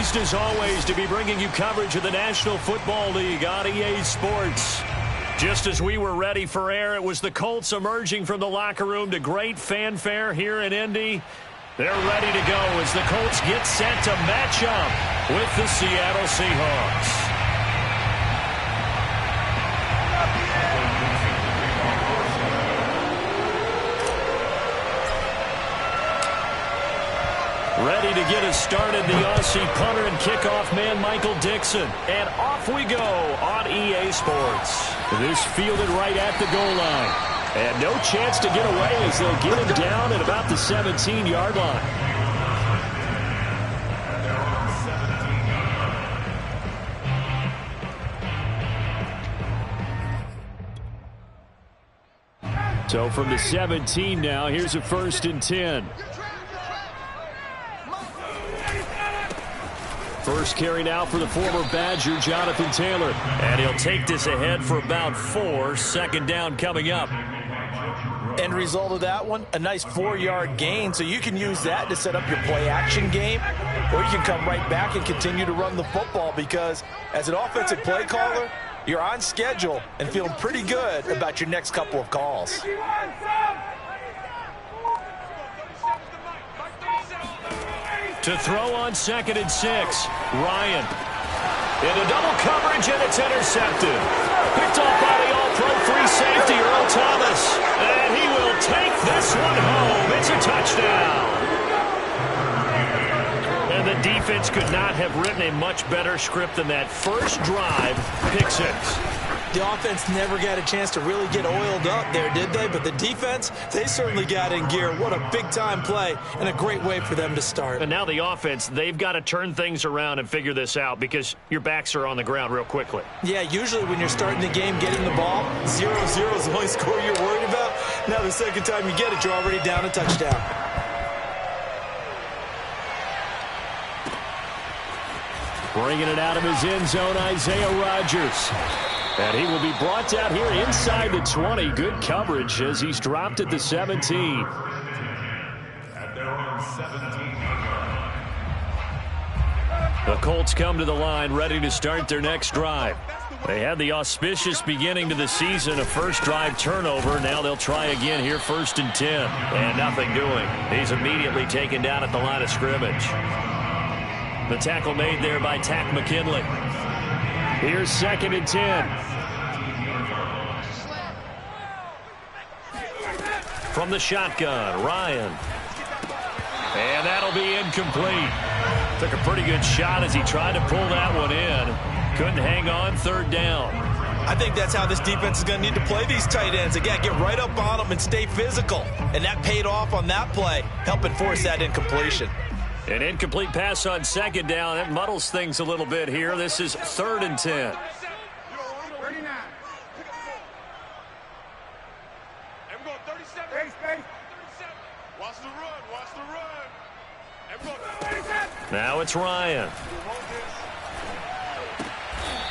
Pleased as always to be bringing you coverage of the National Football League on EA Sports. Just as we were ready for air, it was the Colts emerging from the locker room to great fanfare here in Indy. They're ready to go as the Colts get set to match up with the Seattle Seahawks. Ready to get us started, the Aussie punter and kickoff man, Michael Dixon. And off we go on EA Sports. This fielded right at the goal line. And no chance to get away as they'll get him down at about the 17-yard line. So from the 17 now, here's a 1st and 10. First carry now for the former Badger, Jonathan Taylor. And he'll take this ahead for about 4. Second down coming up. End result of that one, a nice 4-yard gain. So you can use that to set up your play-action game. Or you can come right back and continue to run the football because as an offensive play caller, you're on schedule and feeling pretty good about your next couple of calls. To throw on 2nd and 6, Ryan. Into double coverage, and it's intercepted. Picked off by the all-pro free safety, Earl Thomas. And he will take this one home. It's a touchdown. And the defense could not have written a much better script than that. First drive, pick 6. The offense never got a chance to really get oiled up there, did they? But the defense, they certainly got in gear. What a big-time play and a great way for them to start. And now the offense, they've got to turn things around and figure this out because your backs are on the ground real quickly. Yeah, usually when you're starting the game getting the ball, 0-0 is the only score you're worried about. Now the second time you get it, you're already down a touchdown. Bringing it out of his end zone, Isaiah Rodgers. And he will be brought down here inside the 20. Good coverage as he's dropped at the 17. The Colts come to the line ready to start their next drive. They had the auspicious beginning to the season, a first drive turnover. Now they'll try again here, 1st and 10. And nothing doing. He's immediately taken down at the line of scrimmage. The tackle made there by Tack McKinley. Here's 2nd and 10. From the shotgun, Ryan. And that'll be incomplete. Took a pretty good shot as he tried to pull that one in. Couldn't hang on, 3rd down. I think that's how this defense is going to need to play these tight ends. Again, get right up on them and stay physical. And that paid off on that play, helping force that incompletion. An incomplete pass on 2nd down. That muddles things a little bit here. This is 3rd and 10. Now it's Ryan.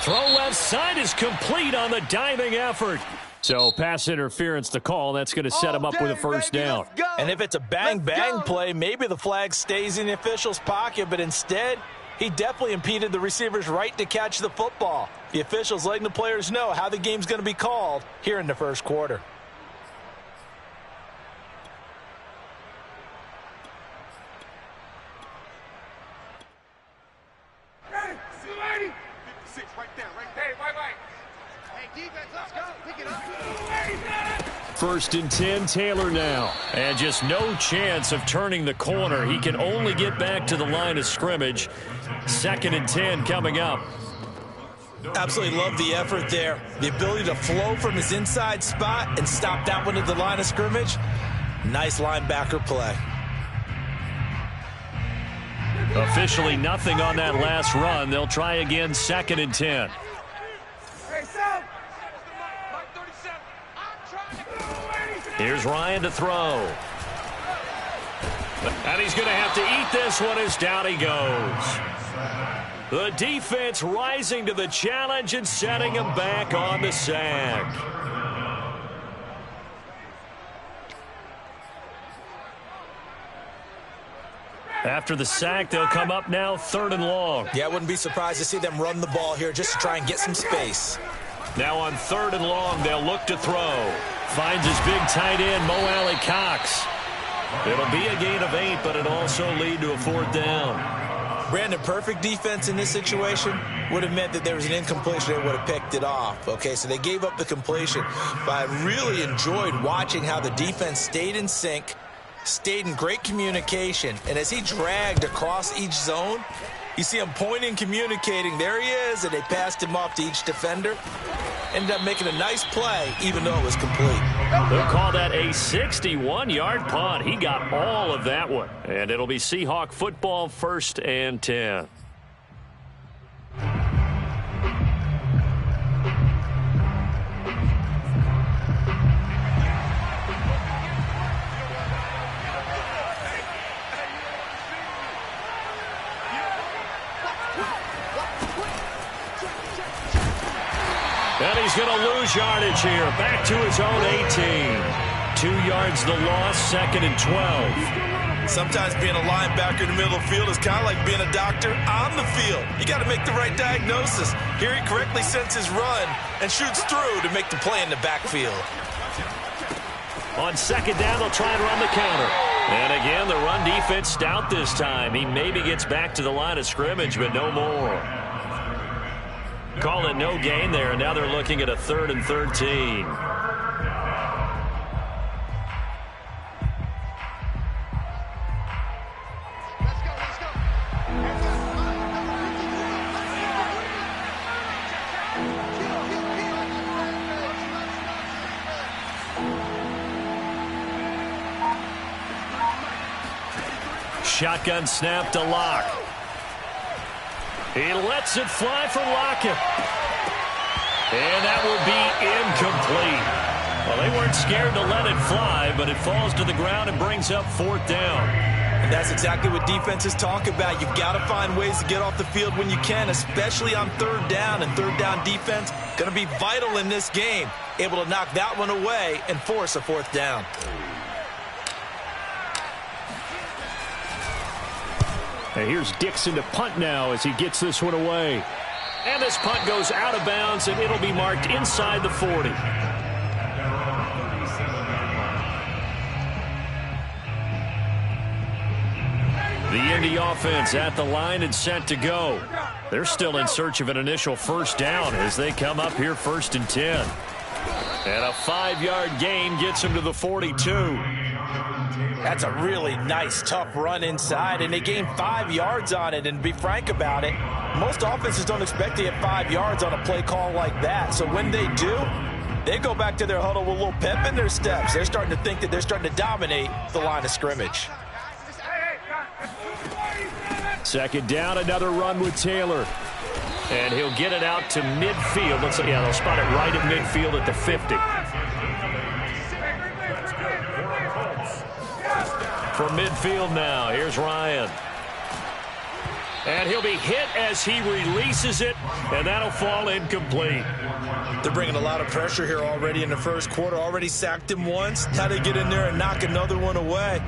Throw left side is complete on the diving effort. So pass interference to call. That's going to set him up with a 1st down. And if it's a bang-bang play, maybe the flag stays in the official's pocket, but instead, he definitely impeded the receiver's right to catch the football. The officials letting the players know how the game's going to be called here in the 1st quarter. First and 10, Taylor now. And just no chance of turning the corner. He can only get back to the line of scrimmage. 2nd and 10 coming up. Absolutely love the effort there. The ability to flow from his inside spot and stop that one at the line of scrimmage. Nice linebacker play. Officially nothing on that last run. They'll try again, 2nd and 10. Here's Ryan to throw. And he's going to have to eat this one as down he goes. The defense rising to the challenge and setting him back on the sack. After the sack, they'll come up now 3rd and long. Yeah, I wouldn't be surprised to see them run the ball here just to try and get some space. Now on 3rd and long, they'll look to throw. Finds his big tight end, Mo Alley Cox. It'll be a gain of 8, but it'll also lead to a 4th down. Brandon, perfect defense in this situation would have meant that there was an incompletion. They would have picked it off. Okay, so they gave up the completion. But I really enjoyed watching how the defense stayed in sync, stayed in great communication. And as he dragged across each zone, you see him pointing, communicating. There he is, and they passed him off to each defender. Ended up making a nice play, even though it was complete. They'll call that a 61-yard punt. He got all of that one. And it'll be Seahawk football, 1st and 10. And he's going to lose yardage here. Back to his own 18. 2 yards the loss, 2nd and 12. Sometimes being a linebacker in the middle of the field is kind of like being a doctor on the field. You got to make the right diagnosis. Here he correctly senses run and shoots through to make the play in the backfield. On 2nd down, they'll try and run the counter. And again, the run defense stout this time. He maybe gets back to the line of scrimmage, but no more. Call it no gain there, and now they're looking at a 3rd and 13. Shotgun snap to Locke. He lets it fly for Lockett. And that will be incomplete. Well, they weren't scared to let it fly, but it falls to the ground and brings up 4th down. And that's exactly what defenses talk about. You've got to find ways to get off the field when you can, especially on 3rd down. And 3rd down defense going to be vital in this game. Able to knock that one away and force a 4th down. And here's Dixon to punt now as he gets this one away. And this punt goes out of bounds, and it'll be marked inside the 40. The Indy offense at the line and set to go. They're still in search of an initial 1st down as they come up here 1st and 10. And a 5-yard gain gets them to the 42. That's a really nice, tough run inside, and they gained 5 yards on it. And to be frank about it, most offenses don't expect to get 5 yards on a play call like that. So when they do, they go back to their huddle with a little pep in their steps. They're starting to think that they're starting to dominate the line of scrimmage. 2nd down, another run with Taylor. And he'll get it out to midfield. Let's see, yeah, they'll spot it right at midfield at the 50. From midfield now, here's Ryan. And he'll be hit as he releases it, and that'll fall incomplete. They're bringing a lot of pressure here already in the 1st quarter. Already sacked him once. Now they get in there and knock another one away.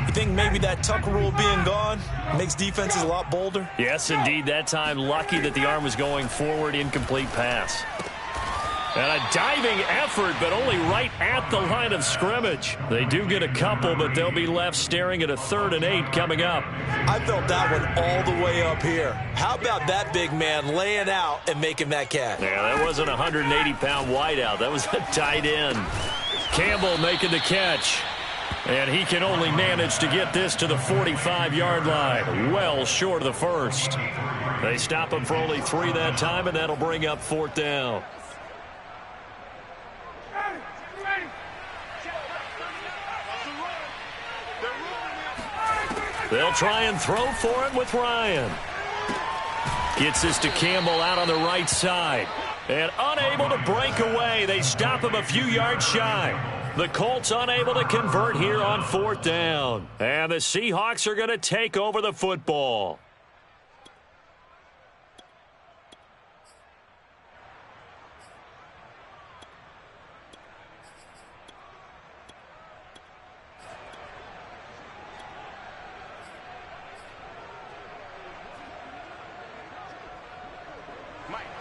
You think maybe that Tucker rule being gone makes defenses a lot bolder? Yes, indeed. That time, lucky that the arm was going forward. Incomplete pass. And a diving effort, but only right at the line of scrimmage. They do get a couple, but they'll be left staring at a 3rd and 8 coming up. I felt that one all the way up here. How about that big man laying out and making that catch? Yeah, that wasn't a 180-pound wideout. That was a tight end. Campbell making the catch. And he can only manage to get this to the 45-yard line. Well short of the 1st. They stop him for only 3 that time, and that'll bring up 4th down. They'll try and throw for it with Ryan. Gets this to Campbell out on the right side. And unable to break away. They stop him a few yards shy. The Colts unable to convert here on 4th down. And the Seahawks are going to take over the football.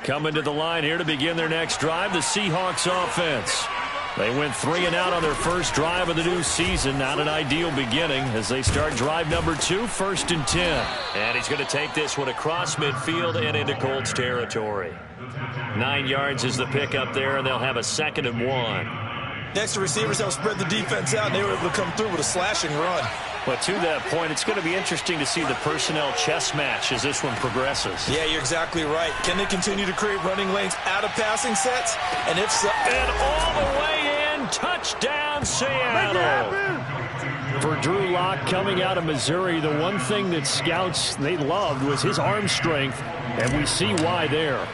Coming to the line here to begin their next drive, the Seahawks offense. They went 3 and out on their first drive of the new season. Not an ideal beginning as they start drive number 2, 1st and 10. And he's going to take this one across midfield and into Colts territory. 9 yards is the pickup there, and they'll have a 2nd and 1. Next, the receivers help spread the defense out, and they were able to come through with a slashing run. But to that point, it's going to be interesting to see the personnel chess match as this one progresses. Yeah, you're exactly right. Can they continue to create running lanes out of passing sets? And if so... And all the way in, touchdown Seattle. For Drew Lock coming out of Missouri, the one thing that scouts they loved was his arm strength, and we see why there.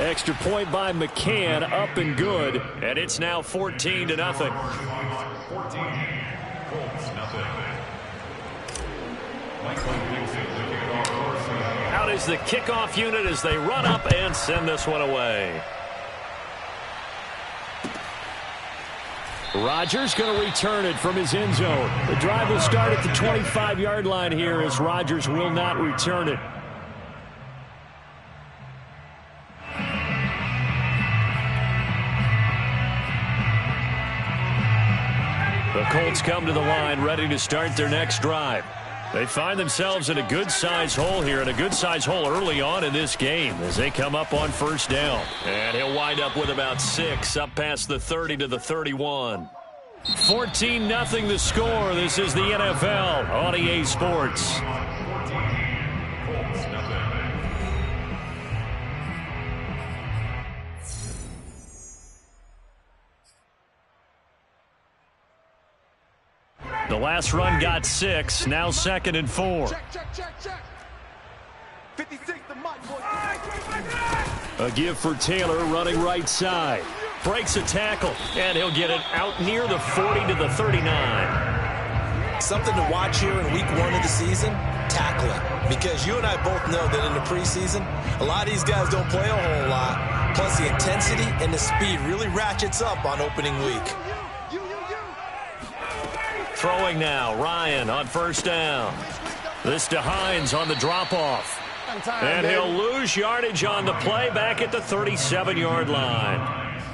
Extra point by McCann, up and good, and it's now 14-0. 14, Colts, nothing. Out is the kickoff unit as they run up and send this one away. Rodgers going to return it from his end zone. The drive will start at the 25-yard line here as Rodgers will not return it. The Colts come to the line ready to start their next drive. They find themselves in a good-sized hole here, and a good-sized hole early on in this game as they come up on 1st down. And he'll wind up with about 6 up past the 30 to the 31. 14-0 the score. This is the NFL on EA Sports. 14, Colts, nothing. The last run got 6, now 2nd and 4. Check. 56 the mic, boy. A give for Taylor running right side. Breaks a tackle, and he'll get it out near the 40 to the 39. Something to watch here in week 1 of the season, tackling. Because you and I both know that in the preseason, a lot of these guys don't play a whole lot. Plus the intensity and the speed really ratchets up on opening week. Throwing now, Ryan on 1st down. This to Hines on the drop-off. And he'll lose yardage on the play back at the 37-yard line.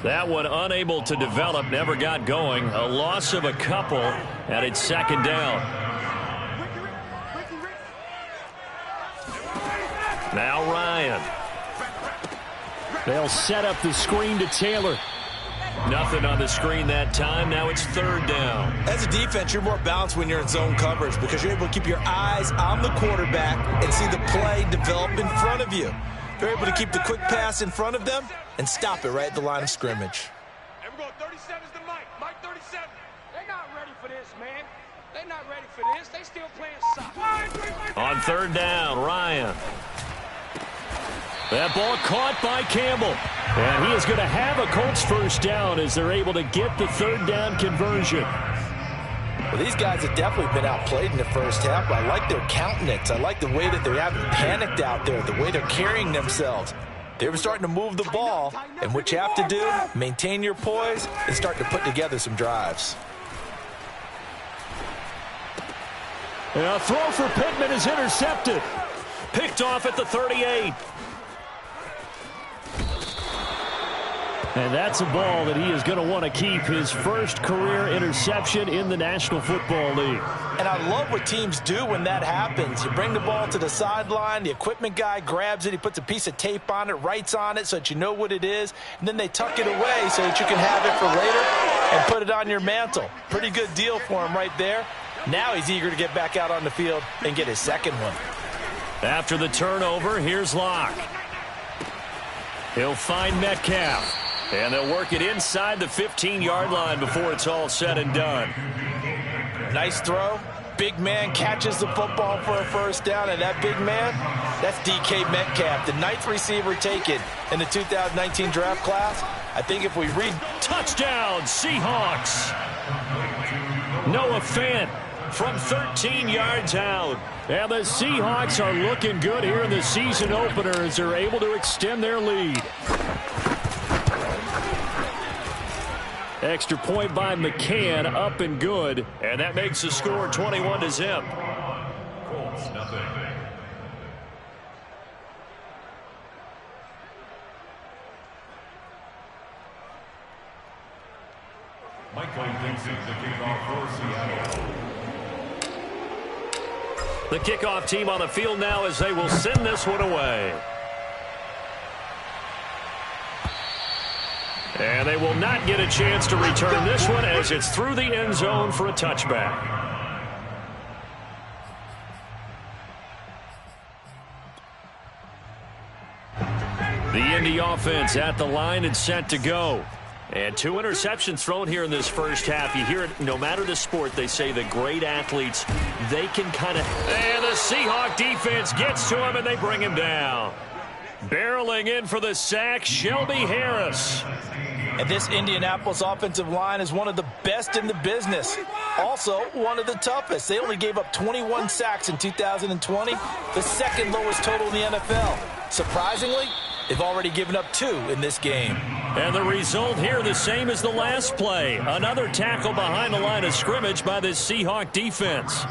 That one unable to develop, never got going. A loss of a couple, and it's 2nd down. Now Ryan. They'll set up the screen to Taylor. Nothing on the screen that time. Now it's 3rd down. As a defense, you're more balanced when you're in zone coverage because you're able to keep your eyes on the quarterback and see the play develop in front of you. They're able to keep the quick pass in front of them and stop it right at the line of scrimmage. And we're going 37 is the mic. Mic 37. They're not ready for this, man. They're not ready for this. They still playing soccer. On 3rd down, Ryan. That ball caught by Campbell. And he is going to have a Colts 1st down as they're able to get the 3rd down conversion. Well, these guys have definitely been outplayed in the first half, but I like their countenance. I like the way that they haven't panicked out there, the way they're carrying themselves. They were starting to move the ball, and what you have to do, maintain your poise and start to put together some drives. And a throw for Pittman is intercepted. Picked off at the 38. And that's a ball that he is going to want to keep, his first career interception in the National Football League. And I love what teams do when that happens. You bring the ball to the sideline, the equipment guy grabs it, he puts a piece of tape on it, writes on it so that you know what it is, and then they tuck it away so that you can have it for later and put it on your mantle. Pretty good deal for him right there. Now he's eager to get back out on the field and get his 2nd one. After the turnover, here's Locke. He'll find Metcalf. And they'll work it inside the 15-yard line before it's all said and done. Nice throw. Big man catches the football for a 1st down, and that big man, that's DK Metcalf, the 9th receiver taken in the 2019 draft class. I think if we read... Touchdown, Seahawks! Noah Fant from 13 yards out. And the Seahawks are looking good here in the season opener as they're able to extend their lead. Extra point by McCann, up and good. And that makes the score 21-0. Colts, nothing. releasing the kickoff for Seattle. The kickoff team on the field now as they will send this one away. And they will not get a chance to return this one as it's through the end zone for a touchback. The Indy offense at the line and set to go. And 2 interceptions thrown here in this first half. You hear it, no matter the sport, they say the great athletes, they can kind of... And the Seahawks defense gets to him, and they bring him down. Barreling in for the sack, Shelby Harris. And this Indianapolis offensive line is one of the best in the business. Also, one of the toughest. They only gave up 21 sacks in 2020, the second lowest total in the NFL. Surprisingly, they've already given up 2 in this game. And the result here the same as the last play. Another tackle behind the line of scrimmage by this Seahawk defense.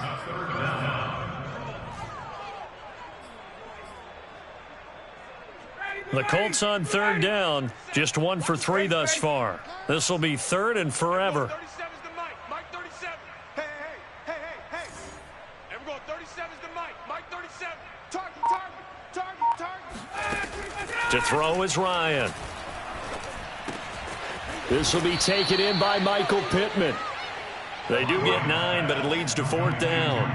The Colts on 3rd down, just 1 for 3 thus far. This will be 3rd and forever. 37's the Mike. Mike 37. Hey. And we're going 37's the Mike. Mike 37. Target. To throw is Ryan. This will be taken in by Michael Pittman. They do get 9, but it leads to 4th down.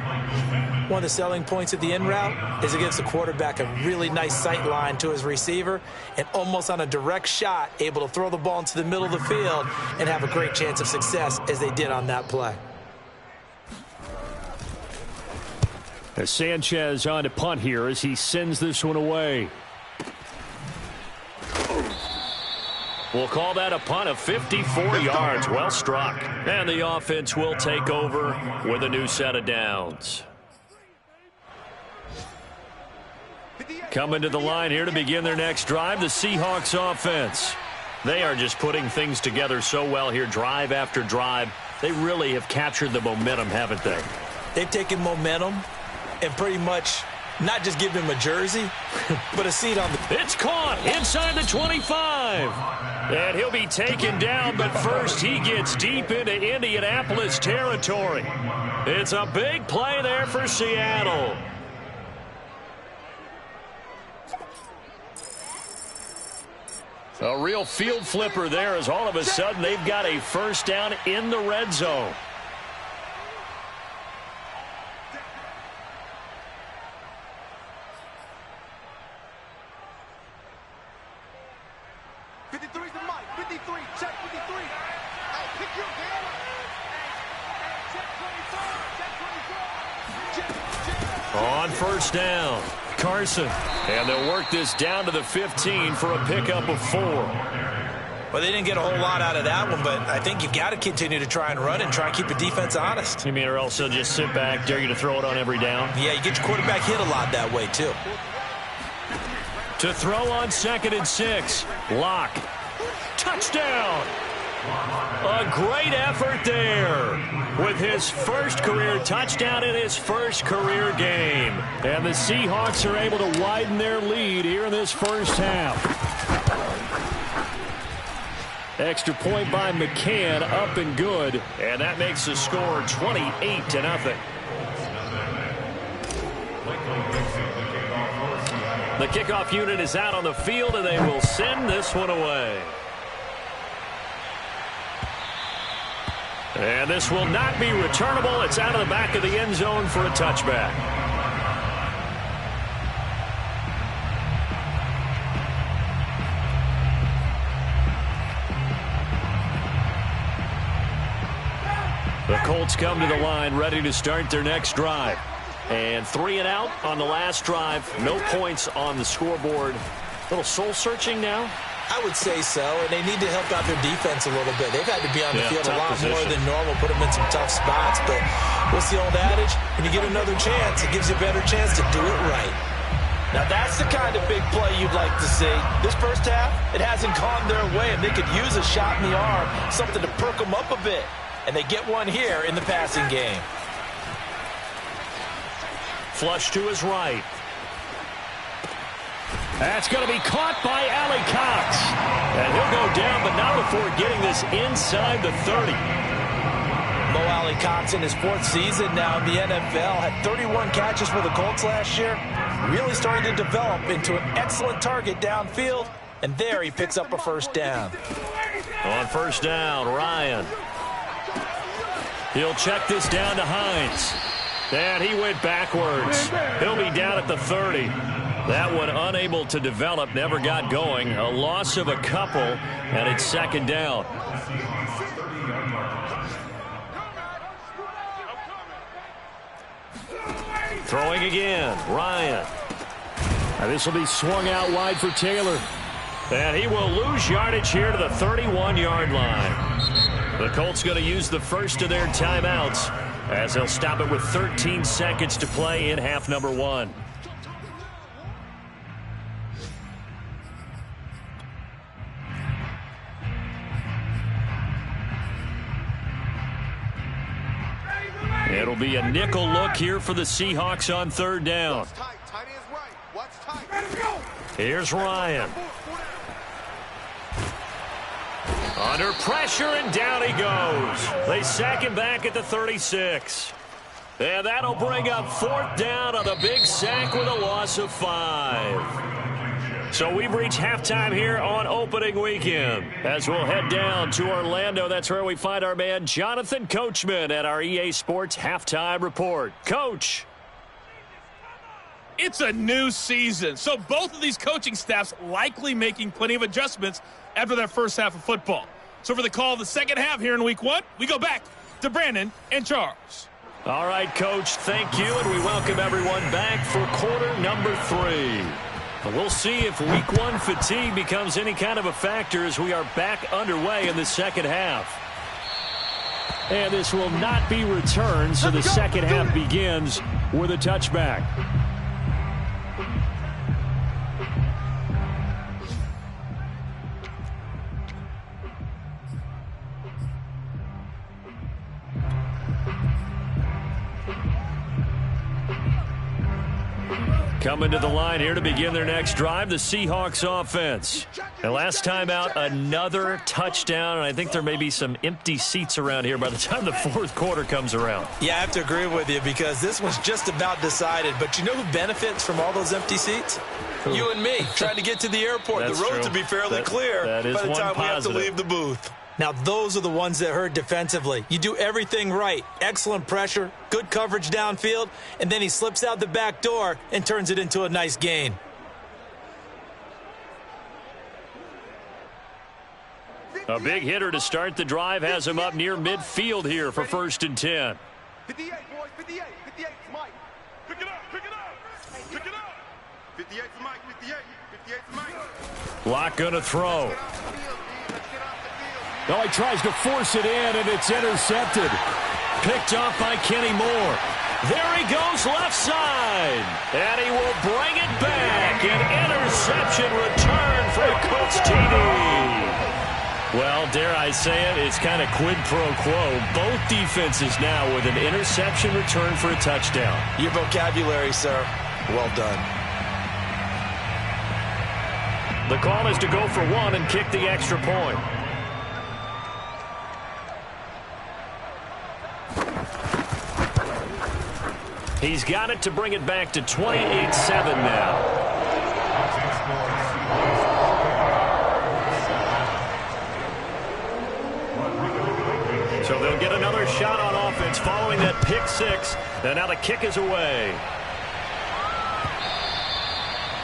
One of the selling points of the in route is it gives the quarterback a really nice sight line to his receiver and almost on a direct shot able to throw the ball into the middle of the field and have a great chance of success as they did on that play. As Sanchez on to punt here as he sends this one away. We'll call that a punt of 54 yards. Well struck. And the offense will take over with a new set of downs. Coming to the line here to begin their next drive, the Seahawks offense. They are just putting things together so well here, drive after drive. They really have captured the momentum, haven't they? They've taken momentum and pretty much not just given him a jersey, but a seat on the... It's caught inside the 25. And he'll be taken down, but first he gets deep into Indianapolis territory. It's a big play there for Seattle. A real field flipper there as all of a sudden they've got a first down in the red zone. On first down, Carson. And they'll work this down to the 15 for a pickup of 4. Well, they didn't get a whole lot out of that one, but I think you've got to continue to try and run and try and keep the defense honest. You mean, or else they'll just sit back, dare you to throw it on every down? Yeah, you get your quarterback hit a lot that way, too. To throw on 2nd and 6. Lock. Touchdown! A great effort there with his first career touchdown in his first career game. And the Seahawks are able to widen their lead here in this first half. Extra point by McCann, up and good. And that makes the score 28-0. The kickoff unit is out on the field, and they will send this one away. And this will not be returnable. It's out of the back of the end zone for a touchback. The Colts come to the line ready to start their next drive. And 3 and out on the last drive. No points on the scoreboard. A little soul-searching now. I would say so, and they need to help out their defense a little bit. They've had to be on the field a lot more than normal, put them in some tough spots. But what's the old adage? When you get another chance, it gives you a better chance to do it right. Now, that's the kind of big play you'd like to see. This first half, it hasn't gone their way, and they could use a shot in the arm, something to perk them up a bit. And they get one here in the passing game. Flush to his right. That's going to be caught by Allie Cox. And he'll go down, but not before getting this inside the 30. Cox in his 4th season now in the NFL. Had 31 catches for the Colts last year. Really starting to develop into an excellent target downfield. And there he picks up a first down. On first down, Ryan. He'll check this down to Hines. And he went backwards. He'll be down at the 30. That one unable to develop, never got going. A loss of a couple, and it's second down. Throwing again, Ryan. And this will be swung out wide for Taylor. And he will lose yardage here to the 31-yard line. The Colts going to use the first of their timeouts as they'll stop it with 13 seconds to play in half number 1. It'll be a nickel look here for the Seahawks on third down. Here's Ryan. Under pressure, and down he goes. They sack him back at the 36. And that'll bring up 4th down on a big sack with a loss of 5. So we've reached halftime here on opening weekend. As we'll head down to Orlando, that's where we find our man Jonathan Coachman at our EA Sports Halftime Report. Coach. It's a new season, so both of these coaching staffs likely making plenty of adjustments after their first half of football. So for the call of the second half here in week 1, we go back to Brandon and Charles. All right, Coach, thank you, and we welcome everyone back for quarter number 3. We'll see if week 1 fatigue becomes any kind of a factor as we are back underway in the second half. And this will not be returned, so the second half begins with a touchback. Coming to the line here to begin their next drive, the Seahawks offense. And last time out, another touchdown, and I think there may be some empty seats around here by the time the 4th quarter comes around. Yeah, I have to agree with you because this one's just about decided. But you know who benefits from all those empty seats? You and me, trying to get to the airport. That's the road true. to be fairly clear that is by the time one we have to positive. leave the booth. Now, those are the ones that hurt defensively. You do everything right. Excellent pressure, good coverage downfield, and then he slips out the back door and turns it into a nice gain. A big hitter to start the drive has him up near midfield here for 1st and 10. 58, boys, 58. 58's Mike. Pick it up, pick it up. Pick it up. 58's Mike, 58. 58's Mike. Lock going to throw. No, he tries to force it in, and it's intercepted. Picked off by Kenny Moore. There he goes left side. And he will bring it back. An interception return for a Colts TD. Well, dare I say it, it's kind of quid pro quo. Both defenses now with an interception return for a touchdown. Your vocabulary, sir. Well done. The call is to go for 1 and kick the extra point. He's got it to bring it back to 28-7 now. So they'll get another shot on offense following that pick 6. And now the kick is away.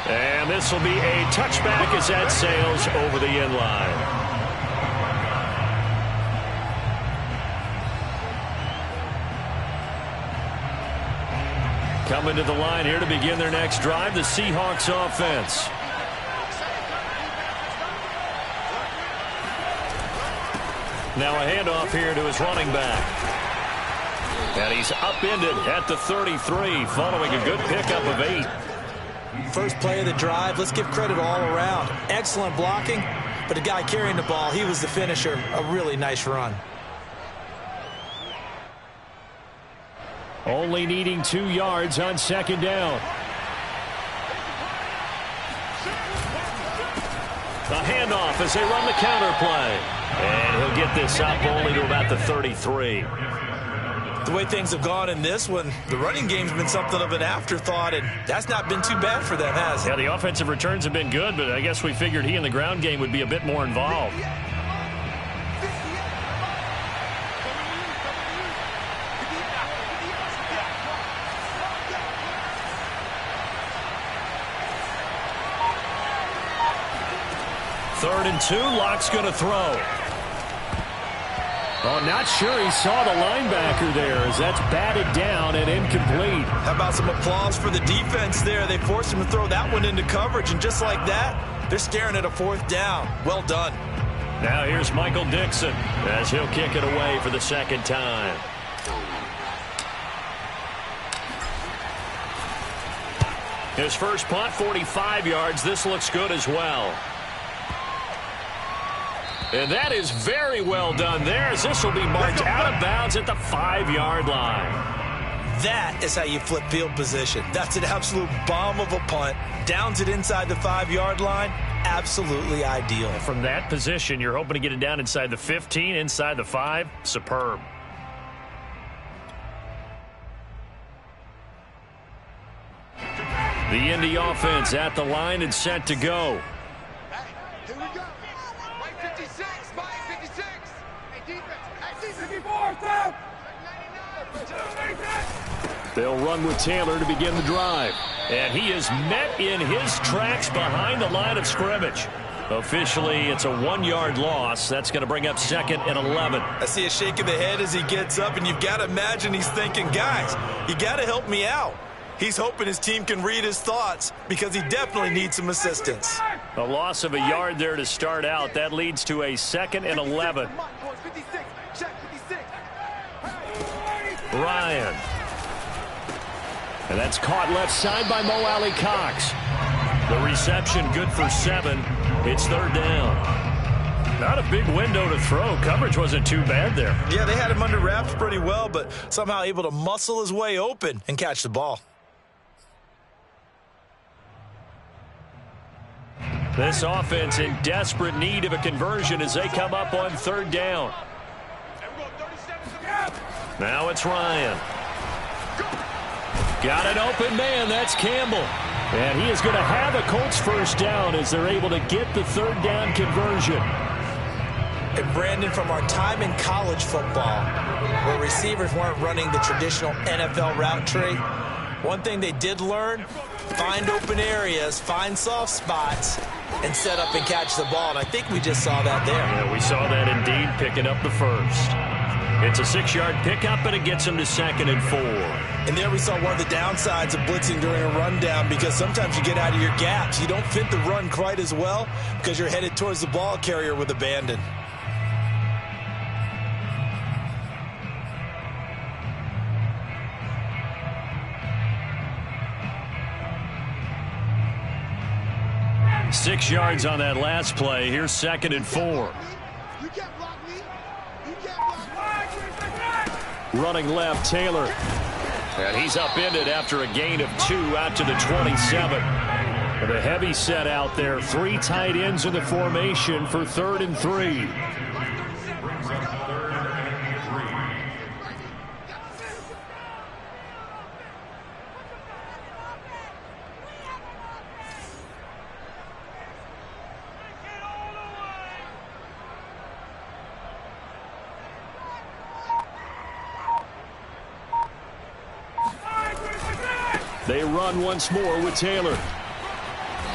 And this will be a touchback as that sails over the end line. Coming to the line here to begin their next drive, the Seahawks offense. Now a handoff here to his running back. And he's upended at the 33 following a good pickup of 8. First play of the drive, let's give credit all around. Excellent blocking, but the guy carrying the ball, he was the finisher. A really nice run. Only needing 2 yards on second down. A handoff as they run the counter play. And he'll get this up only to about the 33. The way things have gone in this one, the running game's been something of an afterthought, and that's not been too bad for them, has it? Yeah, the offensive returns have been good, but I guess we figured he in the ground game would be a bit more involved. Third and 2, Locke's going to throw. Oh, not sure he saw the linebacker there as that's batted down and incomplete. How about some applause for the defense there? They forced him to throw that one into coverage, and just like that, they're staring at a 4th down. Well done. Now here's Michael Dixon as he'll kick it away for the second time. His first punt, 45 yards. This looks good as well. And that is very well done there, as this will be marked out of bounds at the 5-yard line. That is how you flip field position. That's an absolute bomb of a punt. Downs it inside the 5-yard line. Absolutely ideal. From that position, you're hoping to get it down inside the 15, inside the 5. Superb. The Indy offense at the line and set to go. Here we go. Mike 56, Mike 56. Hey, defense. Hey, 54, stop. 99. They'll run with Taylor to begin the drive. And he is met in his tracks behind the line of scrimmage. Officially, it's a 1-yard loss. That's going to bring up 2nd and 11. I see a shake of the head as he gets up, and you've got to imagine he's thinking, guys, you got to help me out. He's hoping his team can read his thoughts because he definitely needs some assistance. A loss of a yard there to start out. That leads to a 2nd and 11. Ryan. And that's caught left side by Mo Alley Cox. The reception good for 7. It's 3rd down. Not a big window to throw. Coverage wasn't too bad there. Yeah, they had him under wraps pretty well, but somehow able to muscle his way open and catch the ball. This offense in desperate need of a conversion as they come up on 3rd down. Now it's Ryan. Got an open man. That's Campbell. And he is going to have a Colts first down as they're able to get the 3rd down conversion. And Brandon, from our time in college football, where receivers weren't running the traditional NFL route tree, one thing they did learn, find open areas, find soft spots, and set up and catch the ball. And I think we just saw that there. Yeah, we saw that indeed, picking up the first. It's a 6-yard pickup, and it gets him to 2nd and 4. And there we saw one of the downsides of blitzing during a rundown, because sometimes you get out of your gaps. You don't fit the run quite as well because you're headed towards the ball carrier with abandon. Six yards on that last play. Here's 2nd and 4. You can't block me. You can't block me. Running left, Taylor. And he's upended after a gain of 2 out to the 27. With a heavy set out there. 3 tight ends in the formation for 3rd and 3. They run once more with Taylor.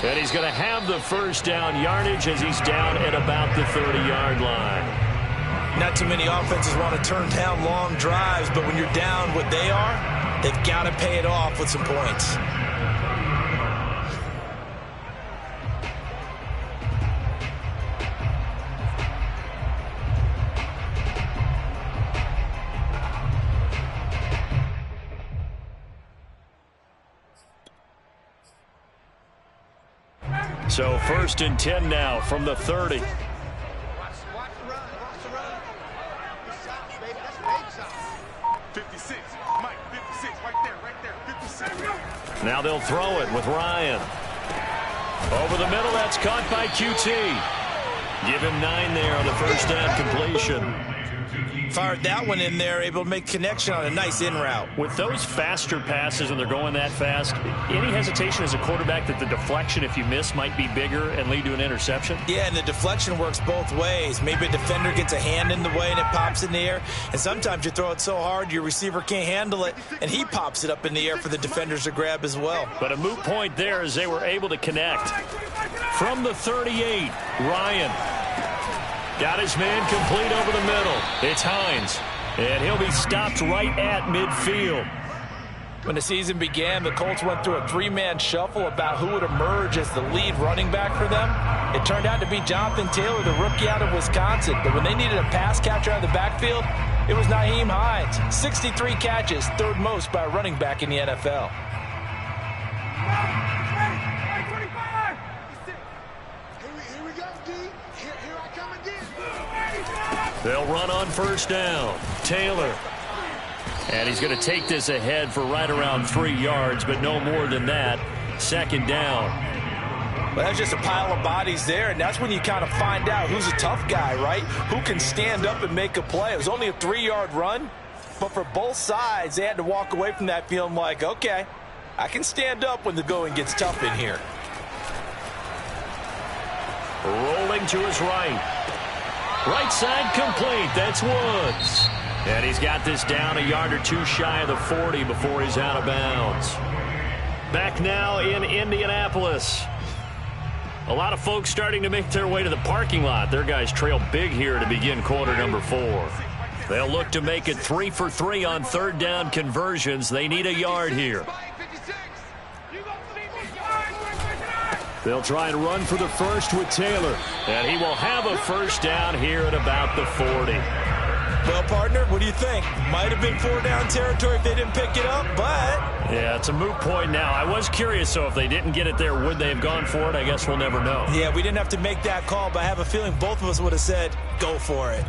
And he's going to have the first down yardage as he's down at about the 30-yard line. Not too many offenses want to turn down long drives, but when you're down what they are, they've got to pay it off with some points. So 1st and 10 now from the 30. Watch the run. Watch the run. Good shots, baby. That's big shots. 56. Mike, 56. Right there. 56. Now they'll throw it with Ryan. Over the middle, that's caught by QT. Give him 9 there on the first down completion. Fired that one in there, able to make connection on a nice in route. With those faster passes when they're going that fast, any hesitation as a quarterback that the deflection, if you miss, might be bigger and lead to an interception? Yeah, and the deflection works both ways. Maybe a defender gets a hand in the way and it pops in the air. And sometimes you throw it so hard your receiver can't handle it, and he pops it up in the air for the defenders to grab as well. But a moot point there as they were able to connect. From the 38, Ryan got his man complete over the middle. It's Hines, and he'll be stopped right at midfield. When the season began, the Colts went through a three-man shuffle about who would emerge as the lead running back for them. It turned out to be Jonathan Taylor, the rookie out of Wisconsin. But when they needed a pass catcher out of the backfield, it was Nyheim Hines. 63 catches, third most by a running back in the NFL. Here we go, D. Here I come again. They'll run on first down. Taylor. And he's going to take this ahead for right around 3 yards, but no more than that. Second down. Well, that's just a pile of bodies there, and that's when you kind of find out who's a tough guy, right? Who can stand up and make a play. It was only a 3-yard run, but for both sides, they had to walk away from that feeling like, okay, I can stand up when the going gets tough in here. Rolling to his right. Right side complete. That's Woods. And he's got this down a yard or two shy of the 40 before he's out of bounds. Back now in Indianapolis. A lot of folks starting to make their way to the parking lot. Their guys trail big here to begin quarter number 4. They'll look to make it 3 for 3 on third down conversions. They need a yard here. They'll try and run for the first with Taylor. And he will have a first down here at about the 40. Well, partner, what do you think? Might have been 4-down territory if they didn't pick it up, but... Yeah, it's a moot point now. I was curious, so if they didn't get it there, would they have gone for it? I guess we'll never know. Yeah, we didn't have to make that call, but I have a feeling both of us would have said, go for it.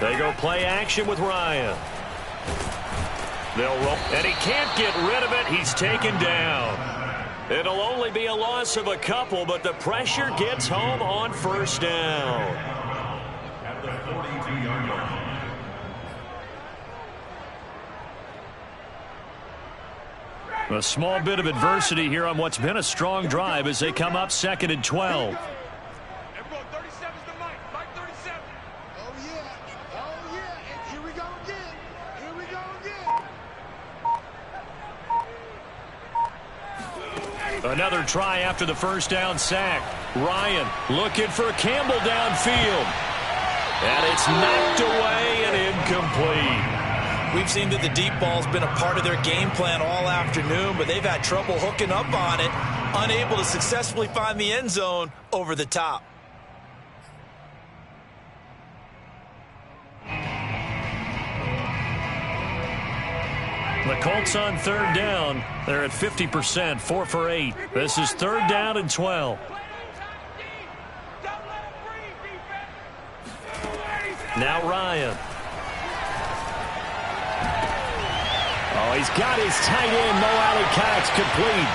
They go play action with Ryan. They'll roll, and he can't get rid of it. He's taken down. It'll only be a loss of a couple, but the pressure gets home on first down. At the 42-yard line. A small bit of adversity here on what's been a strong drive as they come up 2nd and 12. Another try after the first down sack. Ryan looking for Campbell downfield. And it's knocked away and incomplete. We've seen that the deep ball's been a part of their game plan all afternoon, but they've had trouble hooking up on it, unable to successfully find the end zone over the top. The Colts on third down. They're at 50%, 4 for 8. This is third down and 12. Now Ryan. Oh, he's got his tight end, Mo Alley-Cox, complete.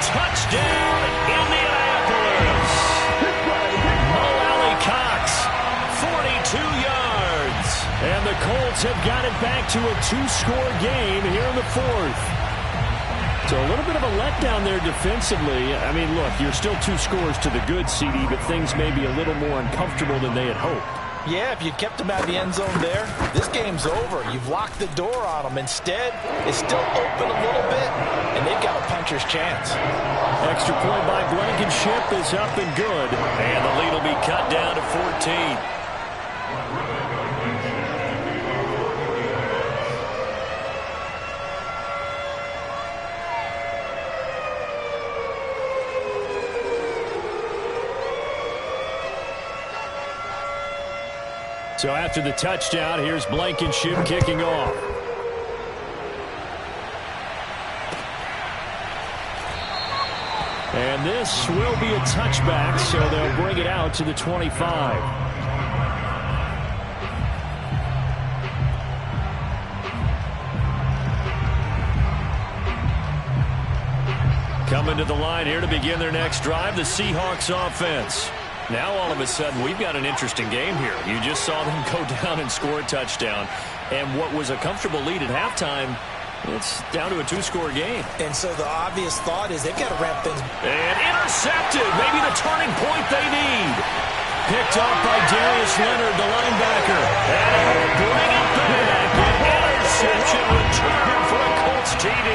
Touchdown, Indianapolis. Mo Alley-Cox, 42 yards. And the Colts have got it back to a 2-score game here in the 4th. So a little bit of a letdown there defensively. I mean, look, you're still 2 scores to the good, CD, but things may be a little more uncomfortable than they had hoped. Yeah, if you kept them out of the end zone there, this game's over. You've locked the door on them. Instead, it's still open a little bit, and they've got a puncher's chance. Extra point by Blankenship is up and good. And the lead will be cut down to 14. So after the touchdown, here's Blankenship kicking off. And this will be a touchback, so they'll bring it out to the 25. Coming to the line here to begin their next drive, the Seahawks offense. Now all of a sudden we've got an interesting game here. You just saw them go down and score a touchdown. And what was a comfortable lead at halftime, it's down to a two-score game. And so the obvious thought is they've got to ramp things. And intercepted. Maybe the turning point they need. Picked off by Darius Leonard, the linebacker. And he'll bring it back. An interception return for a Colts TD.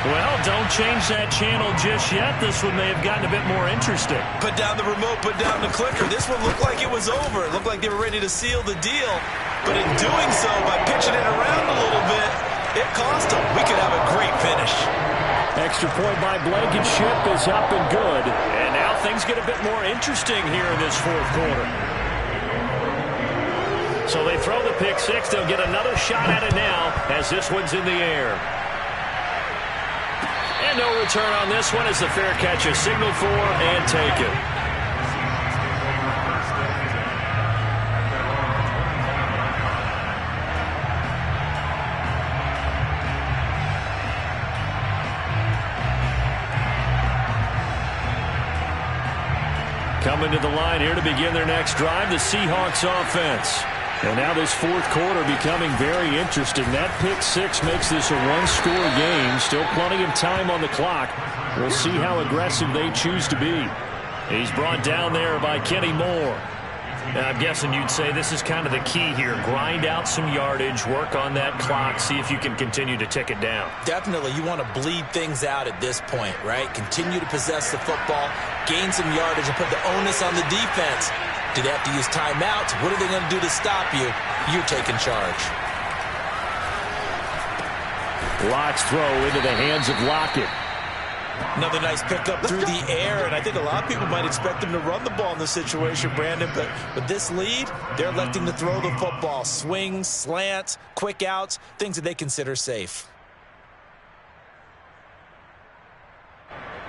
Well, don't change that channel just yet. This one may have gotten a bit more interesting. Put down the remote, put down the clicker. This one looked like it was over. It looked like they were ready to seal the deal. But in doing so, by pitching it around a little bit, it cost them. We could have a great finish. Extra point by Blankenship is up and good. And now things get a bit more interesting here in this fourth quarter. So they throw the pick six. They'll get another shot at it now as this one's in the air. And no return on this one as the fair catch is signaled for and taken. Coming to the line here to begin their next drive, the Seahawks offense. And now this fourth quarter becoming very interesting. That pick six makes this a one-score game. Still plenty of time on the clock. We'll see how aggressive they choose to be. He's brought down there by Kenny Moore. Now, I'm guessing you'd say this is kind of the key here. Grind out some yardage, work on that clock, see if you can continue to tick it down. Definitely, you want to bleed things out at this point, right? Continue to possess the football, gain some yardage, and put the onus on the defense. Do they have to use timeouts? What are they going to do to stop you? You're taking charge. Lock's throw into the hands of Lockett. Another nice pickup through the air, and I think a lot of people might expect them to run the ball in this situation, Brandon, but with this lead, they're electing to throw the football. Swings, slants, quick outs, things that they consider safe.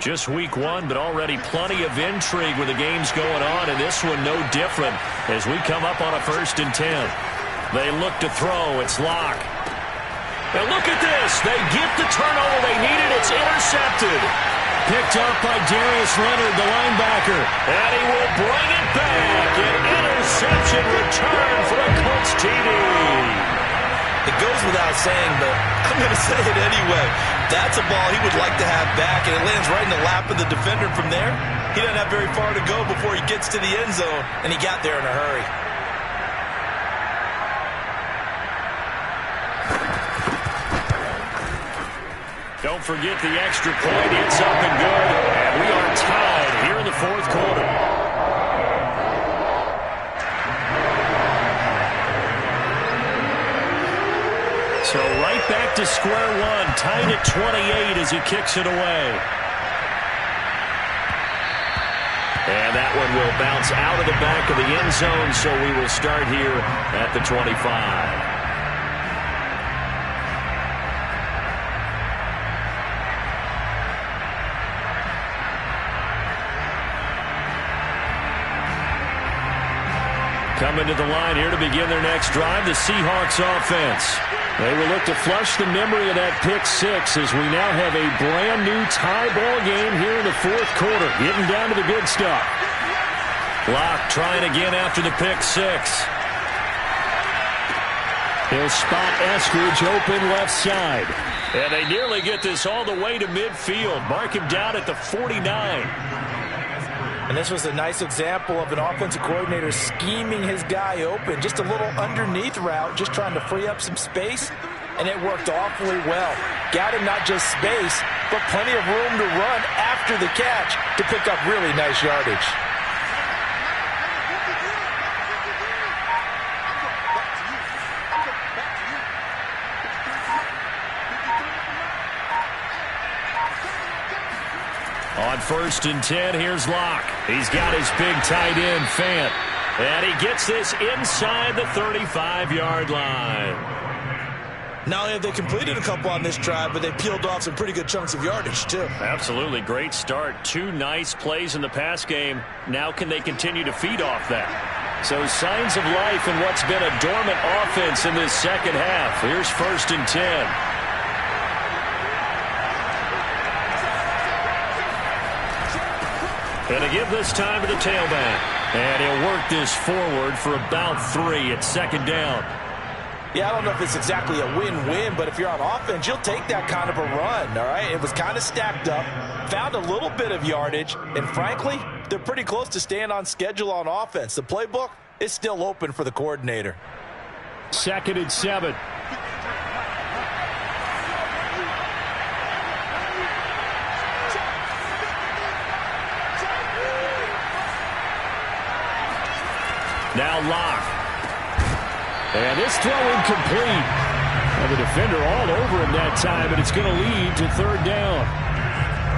Just week one, but already plenty of intrigue with the games going on, and this one no different as we come up on a 1st and 10. They look to throw. It's Lock. And look at this. They get the turnover they needed. It's intercepted. Picked up by Darius Leonard, the linebacker. And he will bring it back. An interception return for a Colts TD. It goes without saying, but I'm going to say it anyway. That's a ball he would like to have back, and it lands right in the lap of the defender from there. He doesn't have very far to go before he gets to the end zone, and he got there in a hurry. Don't forget the extra point. It's up and good, and we are tied here in the fourth quarter. So right back to square one, tied at 28 as he kicks it away. And that one will bounce out of the back of the end zone, so we will start here at the 25. Coming to the line here to begin their next drive, the Seahawks offense. They will look to flush the memory of that pick six as we now have a brand new tie ball game here in the fourth quarter, getting down to the good stuff. Lock trying again after the pick six. He'll spot Eskridge open left side. And they nearly get this all the way to midfield. Mark him down at the 49. And this was a nice example of an offensive coordinator scheming his guy open. Just a little underneath route, just trying to free up some space, and it worked awfully well. Got him not just space, but plenty of room to run after the catch to pick up really nice yardage. On 1st and 10, here's Lock. He's got his big tight end, Fant. And he gets this inside the 35-yard line. Not only have they completed a couple on this drive, but they peeled off some pretty good chunks of yardage, too. Absolutely. Great start. 2 nice plays in the pass game. Now can they continue to feed off that? So signs of life in what's been a dormant offense in this second half. Here's 1st and 10. And to give this time to the tailback. And he'll work this forward for about 3 at second down. Yeah, I don't know if it's exactly a win-win, but if you're on offense, you'll take that kind of a run, all right? It was kind of stacked up, found a little bit of yardage, and frankly, they're pretty close to staying on schedule on offense. The playbook is still open for the coordinator. 2nd and 7. Now Locke. And this throw incomplete. And the defender all over him that time, and it's going to lead to 3rd down.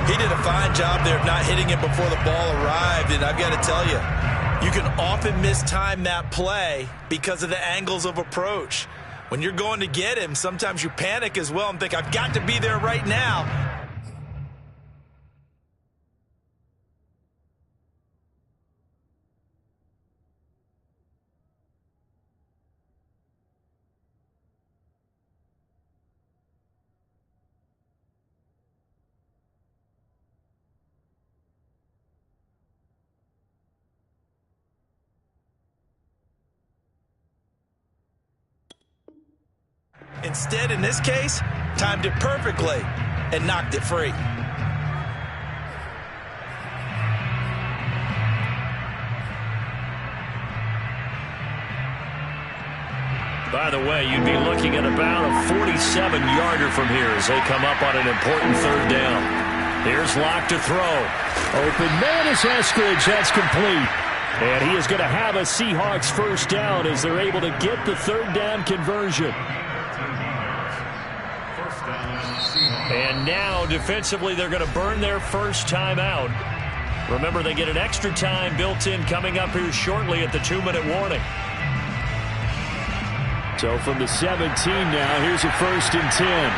He did a fine job there of not hitting it before the ball arrived, and I've got to tell you, you can often mistime that play because of the angles of approach. When you're going to get him, sometimes you panic as well and think, I've got to be there right now. Instead, in this case, timed it perfectly and knocked it free. By the way, you'd be looking at about a 47-yarder from here as they come up on an important 3rd down. Here's Locke to throw. Open man is Eskridge. That's complete. And he is going to have a Seahawks 1st down as they're able to get the 3rd down conversion. And now, defensively, they're going to burn their first time out. Remember, they get an extra time built in coming up here shortly at the 2-minute warning. So from the 17 now, here's a 1st and 10.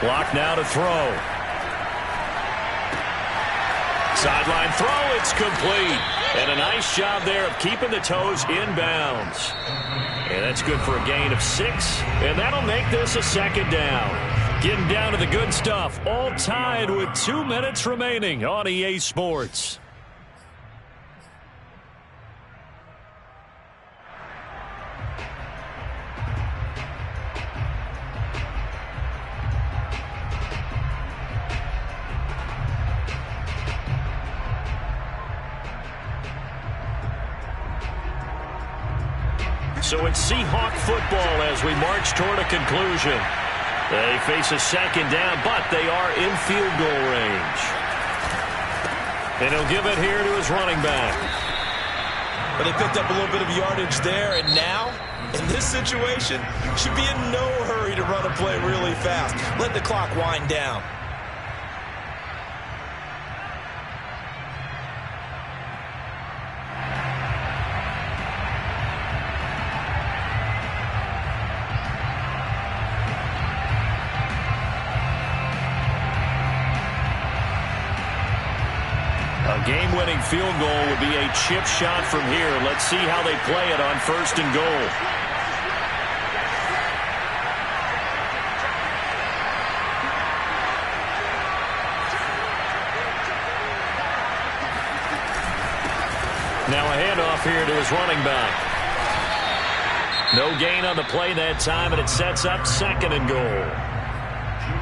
Block now to throw. Sideline throw, it's complete. And a nice job there of keeping the toes inbounds. And that's good for a gain of 6. And that'll make this a 2nd down. Getting down to the good stuff. All tied with 2 minutes remaining on EA Sports. So it's Seahawk football as we march toward a conclusion. They face a 2nd down, but they are in field goal range. And he'll give it here to his running back. But they picked up a little bit of yardage there, and now, in this situation, should be in no hurry to run a play really fast. Let the clock wind down. Game-winning field goal would be a chip shot from here. Let's see how they play it on 1st and goal. Now a handoff here to his running back. No gain on the play that time, and it sets up 2nd and goal.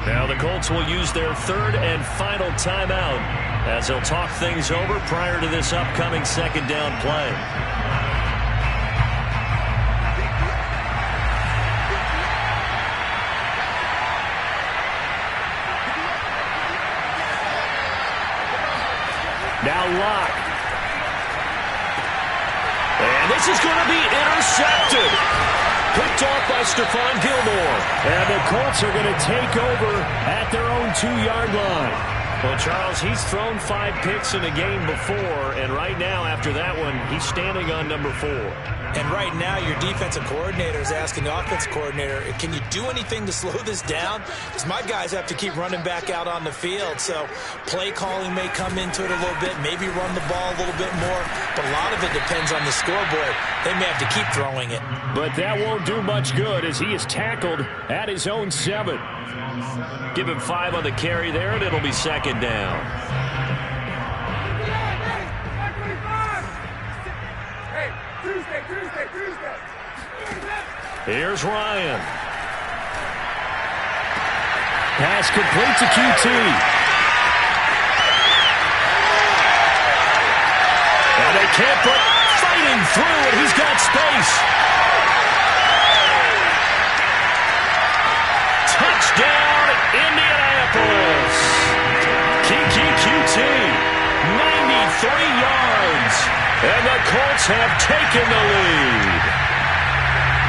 Now the Colts will use their 3rd and final timeout as they'll talk things over prior to this upcoming 2nd down play. Now Locke. And this is going to be intercepted. Picked off by Stephon Gilmore. And the Colts are going to take over at their own 2-yard line. Well, Charles, he's thrown 5 picks in a game before, and right now, after that one, he's standing on number 4. And right now, your defensive coordinator is asking the offensive coordinator, can you do anything to slow this down? Because my guys have to keep running back out on the field. So play calling may come into it a little bit, maybe run the ball a little bit more. But a lot of it depends on the scoreboard. They may have to keep throwing it. But that won't do much good as he is tackled at his own 7. Give him 5 on the carry there, and it'll be second down. Here's Ryan. Pass complete to QT. And they can't put fighting through, and he's got space. Touchdown, Indianapolis. Kiki QT, 93 yards. And the Colts have taken the lead.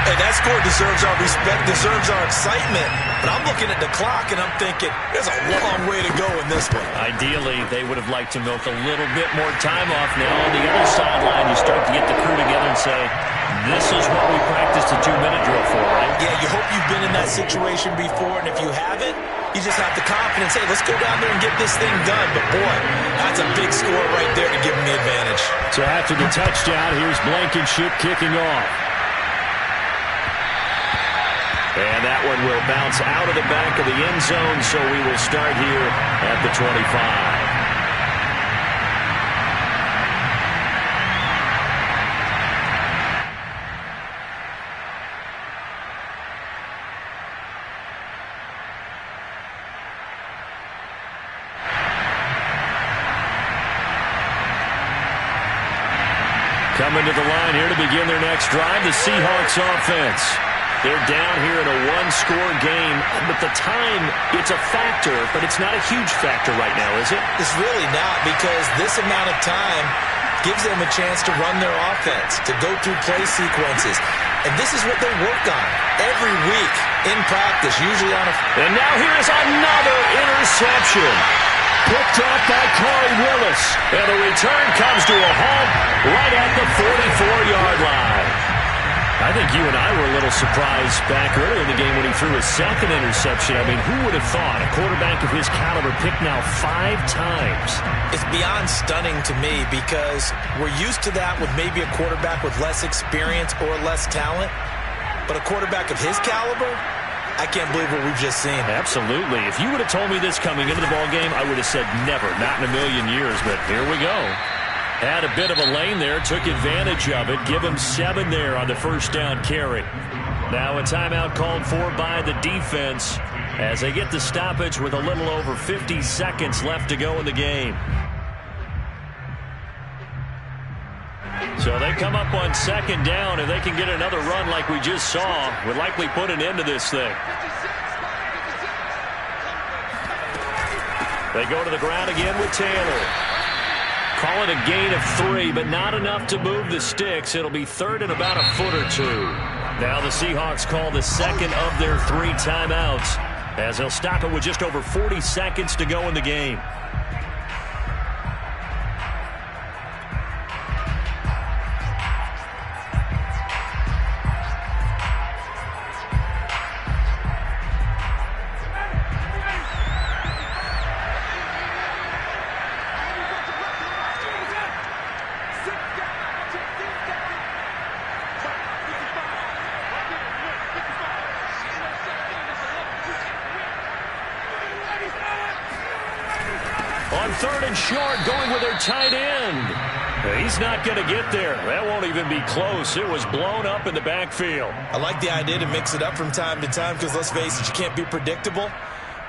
Hey, that score deserves our respect, deserves our excitement. But I'm looking at the clock, and I'm thinking, there's a long way to go in this one. Ideally, they would have liked to milk a little bit more time off. Now, on the other sideline, you start to get the crew together and say, this is what we practiced a 2-minute drill for, right? Yeah, you hope you've been in that situation before, and if you haven't, you just have the confidence, hey, let's go down there and get this thing done. But, boy, that's a big score right there to give them the advantage. So after the touchdown, here's Blankenship kicking off. And that one will bounce out of the back of the end zone, so we will start here at the 25. Coming to the line here to begin their next drive, the Seahawks offense. They're down here in a 1-score game, but the time, it's a factor, but it's not a huge factor right now, is it? It's really not, because this amount of time gives them a chance to run their offense, to go through play sequences. And this is what they work on every week in practice, usually on a... And now here is another interception. Picked off by Corey Willis. And the return comes to a halt right at the 44-yard line. I think you and I were a little surprised back earlier in the game when he threw his second interception. I mean, who would have thought a quarterback of his caliber picked now 5 times? It's beyond stunning to me because we're used to that with maybe a quarterback with less experience or less talent. But a quarterback of his caliber, I can't believe what we've just seen. Absolutely. If you would have told me this coming into the ballgame, I would have said never, not in a million years. But here we go. Had a bit of a lane there, took advantage of it. Give him 7 there on the first down carry. Now a timeout called for by the defense as they get the stoppage with a little over 50 seconds left to go in the game. So they come up on second down, and they can get another run like we just saw. Would likely put an end to this thing. They go to the ground again with Taylor. Call it a gain of 3, but not enough to move the sticks. It'll be third and about a foot or 2. Now the Seahawks call the second of their 3 timeouts as they'll stop it with just over 40 seconds to go in the game. On third and short, going with their tight end. He's not going to get there. That won't even be close. It was blown up in the backfield. I like the idea to mix it up from time to time because, let's face it, you can't be predictable.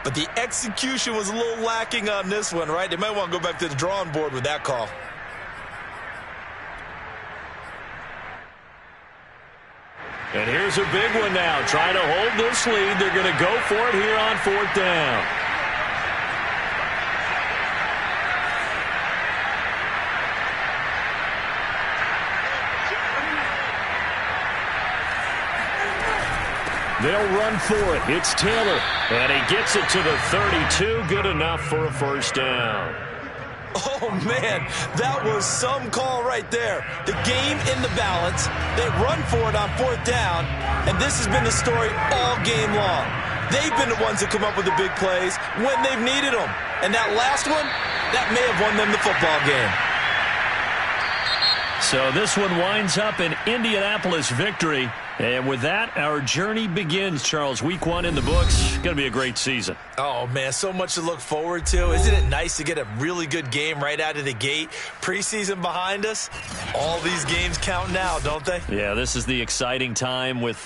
But the execution was a little lacking on this one, right? They might want to go back to the drawing board with that call. And here's a big one now. Trying to hold this lead. They're going to go for it here on 4th down. They'll run for it. It's Taylor. And he gets it to the 32. Good enough for a first down. Oh, man, that was some call right there. The game in the balance. They run for it on 4th down, and this has been the story all game long. They've been the ones that come up with the big plays when they've needed them. And that last one, that may have won them the football game. So this one winds up an Indianapolis victory. And with that, our journey begins, Charles. Week 1 in the books. Going to be a great season. Oh, man, so much to look forward to. Isn't it nice to get a really good game right out of the gate? Preseason behind us. All these games count now, don't they? Yeah, this is the exciting time with